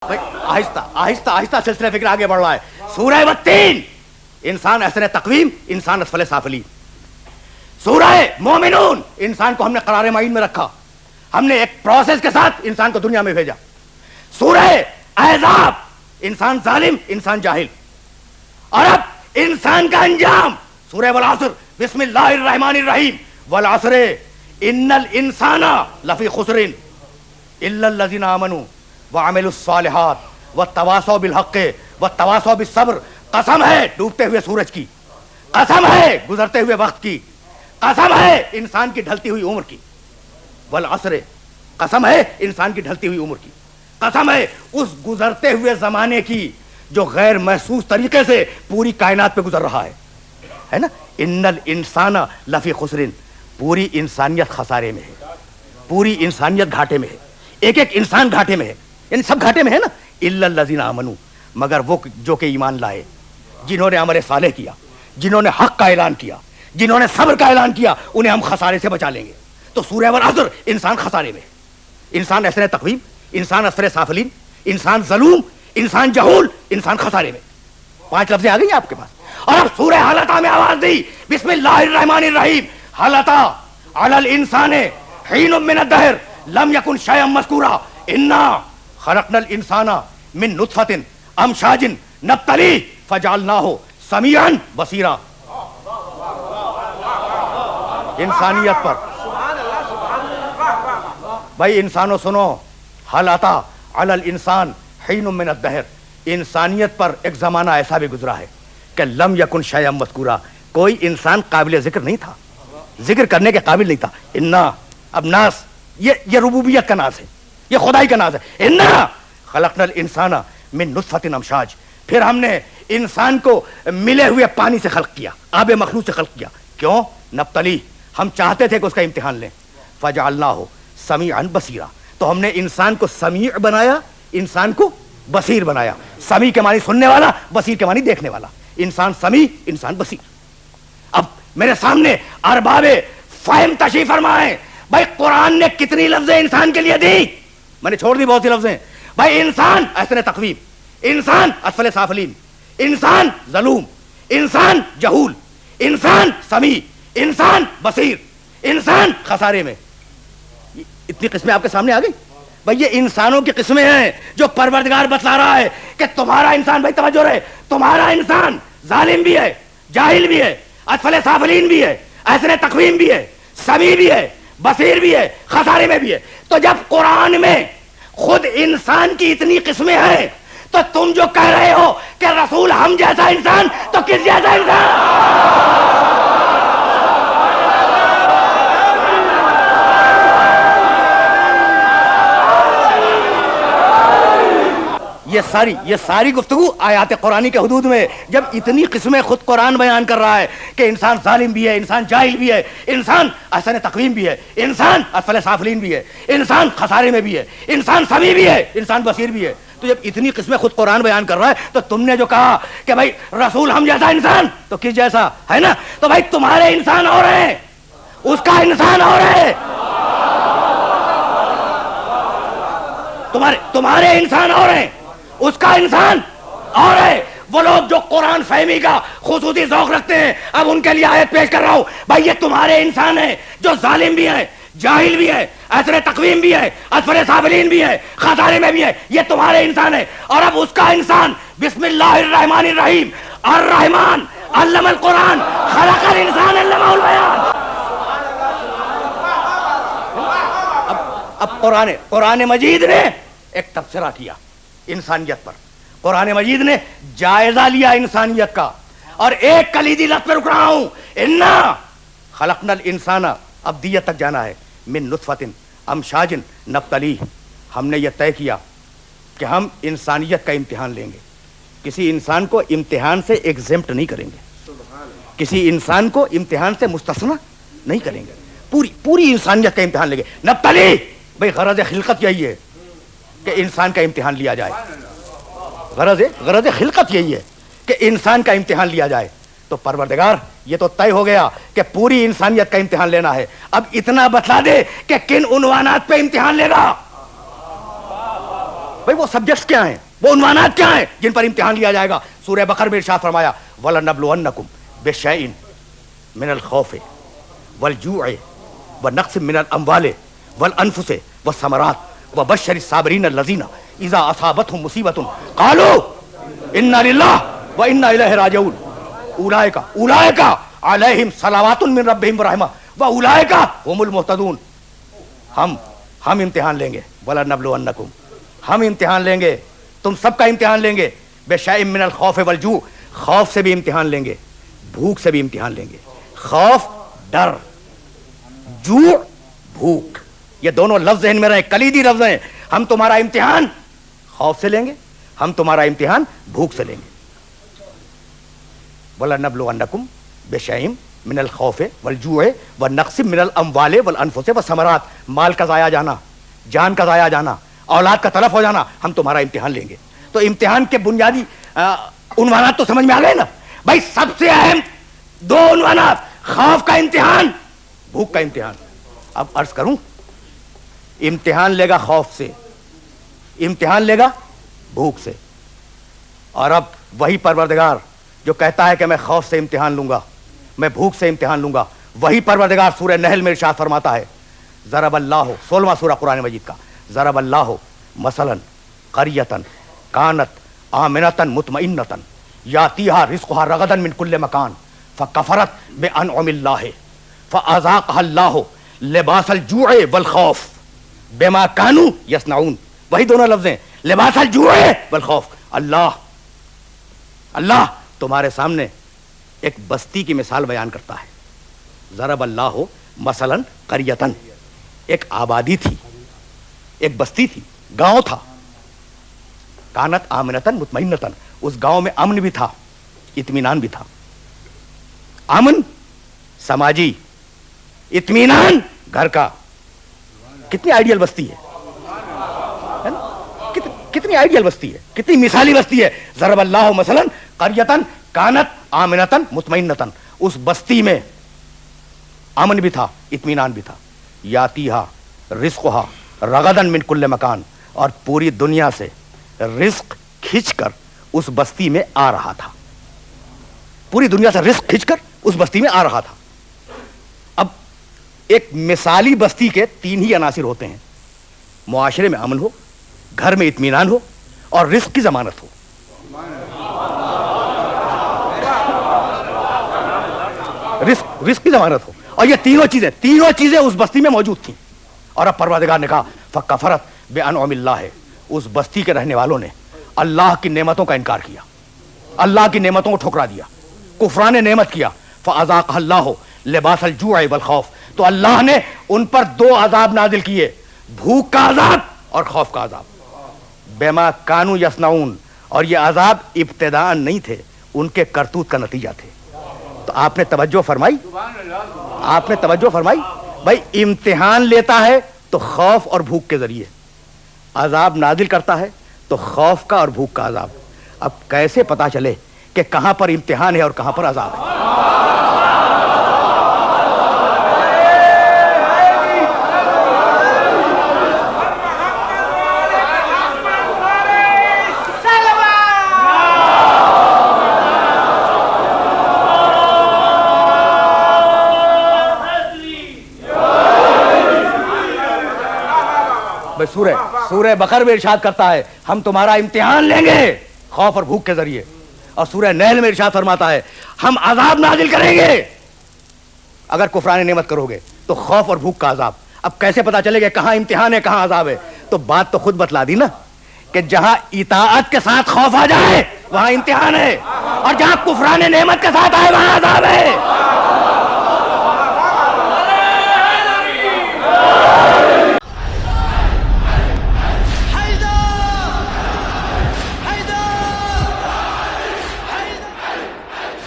آہستہ آہستہ آہستہ سلسلہ فکر آگے بڑھ رہا ہے. سورہ والتین انسان احسن تقویم، انسان اسفل سافلین. سورہ مومنون انسان کو ہم نے قرار معین میں رکھا، ہم نے ایک پروسیس کے ساتھ انسان کو دنیا میں بھیجا. سورہ احزاب انسان ظالم، انسان جاہل. اور اب انسان کا انجام سورہ والعصر بسم اللہ الرحمن الرحیم والعصر ان الانسان لفی خسر الا الذین آمنوا وعملوا الصالحات والتواصوا بالحق والتواصوا بالصبر. قسم ہے ڈوبتے ہوئے سورج کی، قسم ہے گزرتے ہوئے وقت کی، قسم ہے انسان کی ڈھلتی ہوئی عمر کی. والعصر قسم ہے انسان کی ڈھلتی ہوئی عمر کی، قسم ہے اس گزرتے ہوئے زمانے کی جو غیر محسوس طریقے سے پوری کائنات پہ گزر رہا ہے نا. ان الانسان لفی خسر، پوری انسانیت خسارے میں ہے، پوری انسانیت گھاٹے میں ہے، ایک ایک انسان گھاٹے میں ہے، یعنی سب گھاٹے میں ہے نا. الا الذین آمنوا، مگر وہ جو کہ ایمان لائے، جنہوں نے عمل صالح کیا، جنہوں نے حق کا اعلان کیا، جنہوں نے صبر کا اعلان کیا، انہیں ہم خسارے سے بچا لیں گے. تو سورہ والعصر انسان خسارے میں، انسان احسن تقویم، انسان اسفل سافلین، انسان ظلوم، انسان جہول، انسان خسارے میں. 5 لفظیں آ گئی ہیں آپ کے پاس. اور اب سورہ حلقہ میں آواز دی بسم اللہ الرحمن الرحیم حلقہ علی الانسان حین من الدہر لم یکن شیئا مذکورا انا خلقنا الانسان من نطفۃ امشاج نبتلیہ فجعلناہ سمیعا بصیرا. انسانیت پر بھائی انسانوں سنو، حل اتی علی الانسان حین من الدہر، انسانیت پر ایک زمانہ ایسا بھی گزرا ہے کہ لم یکن شیئا مذکورا، کوئی انسان قابل ذکر نہیں تھا، ذکر کرنے کے قابل نہیں تھا. انا، اب ناس یہ ربوبیت کا ناز ہے، یہ خدائی کا ناز ہے. انا خلقنا الانسان من نطفۃ امشاج، پھر ہم نے انسان کو ملے ہوئے پانی سے خلق کیا، آب مخلوق سے خلق کیا. کیوں؟ نبتلی، ہم چاہتے تھے کہ اس کا امتحان لیں. فجعلناہ سمیعا بصیرا، تو ہم نے انسان کو سمیع بنایا، انسان کو بصیر بنایا. سمیع کے معنی سننے والا، بصیر کے معنی دیکھنے والا. انسان سمیع، انسان بصیر. اب میرے سامنے ارباب فہم تشریف فرمائیں. بھائی قرآن نے کتنی لفظیں انسان کے لیے دی؟ میں نے چھوڑ دی بہت سی لفظیں. بھائی انسان احسن تقویم، انسان اسفل سافلین، انسان ظلوم، انسان جہول، انسان سمیع، انسان بصیر، انسان خسارے میں. اتنی قسمیں آپ کے سامنے آ گئی. بھائی یہ انسانوں کی قسمیں ہیں جو پروردگار بتلا رہا ہے کہ تمہارا انسان، بھائی توجہ رہے، تمہارا انسان ظالم بھی ہے، جاہل بھی ہے، اسفل سافلین بھی ہے، احسن تقویم بھی ہے، سمیع بھی ہے، بصیر بھی ہے، خسارے میں بھی ہے. تو جب قرآن میں خود انسان کی اتنی قسمیں ہیں تو تم جو کہہ رہے ہو کہ رسول ہم جیسا انسان، تو کس جیسا انسان؟ یہ ساری گفتگو آیات قرآنی کے حدود میں، جب اتنی قسمیں خود قرآن بیان کر رہا ہے کہ انسان ظالم بھی ہے، انسان جاہل بھی ہے، انسان احسن تقویم بھی ہے، انسان اسفل سافلین بھی ہے، انسان خسارے میں بھی ہے، انسان سمیع بھی ہے، انسان بصیر بھی ہے. تو جب اتنی قسمیں خود قرآن بیان کر رہا ہے تو تم نے جو کہا کہ بھائی رسول ہم جیسا انسان، تو کس جیسا ہے نا؟ تو بھائی تمہارے انسان اور ہیں، اس کا انسان اور ہے. تمہارے انسان اور ہیں، اس کا انسان اور ہے. وہ لوگ جو قرآن فہمی کا خصوصی ذوق رکھتے ہیں، اب ان کے لیے آیت پیش کر رہا ہوں. بھائی یہ تمہارے انسان ہیں جو ظالم بھی ہیں، جاہل بھی ہے، اثر تقویم بھی ہے، اسفل سافلین بھی ہے، خسارے میں بھی ہے. یہ تمہارے انسان ہے. اور اب اس کا انسان بسم اللہ الرحمن الرحیم الرحمن علم القرآن خلق الانسان علمہ البیان. اب قرآن مجید نے ایک تبصرہ کیا انسانیت پر. قرآن مجید نے جائزہ لیا انسانیت کا، اور ایک کلیدی لفظ پہ رک رہا ہوں، انا خلقنا الانسان، اب دیت تک جانا ہے، من نطفۃ امشاج نبتلیہ. ہم نے یہ طے کیا کہ ہم انسانیت کا امتحان لیں گے. کسی انسان کو امتحان سے ایگزمپٹ نہیں کریں گے، کسی انسان کو امتحان سے مستثنی نہیں کریں گے، پوری انسانیت کا امتحان لیں گے. نبتلیہ، بھائی غرض خلقت یہی ہے کہ انسان کا امتحان لیا جائے. غرض خلقت یہی ہے کہ انسان کا امتحان لیا جائے. تو پروردگار یہ تو طے ہو گیا کہ پوری انسانیت کا امتحان لینا ہے. اب اتنا بتلا دے کہ کن عنوانات پہ امتحان لے گا. بھائی وہ سبجیکٹس کیا ہیں, وہ عنوانات کیا ہیں جن پر امتحان لیا جائے گا؟ سورہ بقرہ میں ارشاد فرمایا وَلَنَبْلُوَنَّكُمْ بِشَيْءٍ مِنَ الْخَوْفِ وَالْجُوعِ وَنَقْصٍ مِنَ الْأَمْوَالِ وَالْأَنفُسِ وَالثَّمَرَاتِ وَبَشِّرِ الصَّابِرِينَ الَّذِينَ إِذَا أَصَابَتْهُم مُّصِيبَةٌ قَالُوا إِنَّا لِلَّهِ وَإِنَّا إِلَيْهِ راجعون أولئك عليهم صلوات من ربهم ورحمة وأولئك هم المهتدون. ہم امتحان لیں گے, وَلَنَبْلُوَنَّكُمْ, ہم امتحان لیں گے, تم سب کا امتحان لیں گے, بِشَيْءٍ مِّنَ الْخَوْفِ وَالْجُوعِ, خوف سے بھی امتحان لیں گے, بھوک سے بھی امتحان لیں گے. خوف ڈر, جوع بھوک, یہ دونوں لفظ ذہن میں رہے, کلیدی لفظ ہیں. ہم تمہارا امتحان خوف سے لیں گے, ہم تمہارا امتحان بھوک سے لیں گے. وَلَنَبْلُوَنَّكُمْ بِشَيْءٍ من الخوف والجوع والنقص من الاموال والانفس والثمرات, مال کا ضائع جانا, جان کا ضائع جانا, اولاد کا تلف ہو جانا, ہم تمہارا امتحان لیں گے. تو امتحان کے بنیادی عنوانات تو سمجھ میں آ گئے نا بھائی. سب سے اہم دو عنوانات, خوف کا امتحان, بھوک کا امتحان. اب عرض کروں, امتحان لے گا خوف سے, امتحان لے گا بھوک سے, اور اب وہی پروردگار جو کہتا ہے کہ میں خوف سے امتحان لوں گا, میں بھوک سے امتحان لوں گا, وہی پروردگار سورہ نحل میں ارشاد فرماتا ہے ضرب اللہ, 16واں سورہ قرآن مجید کا, ضرب اللہ مثلا قریۃ کانت آمنۃ مطمئنۃ یاتیہا رزقہا رغدا من کل مکان فکفرت بانعم اللہ فاذاقہا اللہ لباس الجوع والخوف بما کانوا یصنعون. وہی دونوں لفظ ہیں, لباس الجوع والخوف. اللہ تمہارے سامنے ایک بستی کی مثال بیان کرتا ہے. ضرب اللہ مثلا قریۃ, ایک آبادی تھی, ایک بستی تھی, گاؤں تھا. کانت آمنتن مطمئنتن, اس گاؤں میں امن بھی تھا, اطمینان بھی تھا. امن سماجی, اطمینان گھر کا. کتنی آئیڈیل بستی ہے نا, کتنی آئیڈیل بستی ہے, کتنی مثالی بستی ہے. ضرب اللہ مثلا قریۃ کانت آمنتن مطمئنتن, اس بستی میں امن بھی تھا, اطمینان بھی تھا. یاتیہا رزقہا رغدا من کل مکان, اور پوری دنیا سے رزق کھینچ کر اس بستی میں آ رہا تھا, پوری دنیا سے رزق کھینچ کر اس بستی میں آ رہا تھا. اب ایک مثالی بستی کے 3 ہی عناصر ہوتے ہیں, معاشرے میں امن ہو, گھر میں اطمینان ہو, اور رزق کی ضمانت ہو. رزق کی ضمانت ہو, اور یہ تینوں چیزیں اس بستی میں موجود تھیں. اور اب پروردگار نے کہا فکفرت بانعم اللہ, اس بستی کے رہنے والوں نے اللہ کی نعمتوں کا انکار کیا, اللہ کی نعمتوں کو ٹھکرا دیا, کفران نعمت کیا. فاذاقہ اللہ لباس الجوع والخوف, تو اللہ نے ان پر 2 عذاب نازل کیے, بھوک کا عذاب اور خوف کا عذاب. بما کانوا یصنعون, اور یہ عذاب ابتداء نہیں تھے, ان کے کرتوت کا نتیجہ تھے. تو آپ نے توجہ فرمائی, آپ نے توجہ فرمائی. بھائی امتحان لیتا ہے تو خوف اور بھوک کے ذریعے, عذاب نازل کرتا ہے تو خوف کا اور بھوک کا عذاب. اب کیسے پتا چلے کہ کہاں پر امتحان ہے اور کہاں پر عذاب ہے؟ سورہ بقرہ میں ارشاد کرتا ہے ہم تمہارا امتحان لیں گے خوف اور بھوک کے ذریعے, اور سورہ نحل میں ارشاد فرماتا ہے ہم عذاب نازل کریں گے اگر کفران نعمت کرو گے, تو خوف اور بھوک کا عذاب. اب کیسے پتا چلے گا کہاں امتحان ہے کہاں عذاب ہے؟ تو بات تو خود بتلا دی نا کہ جہاں اطاعت کے ساتھ خوف آ جائے وہاں امتحان ہے, اور جہاں کفران نعمت کے ساتھ آئے وہاں عذاب ہے.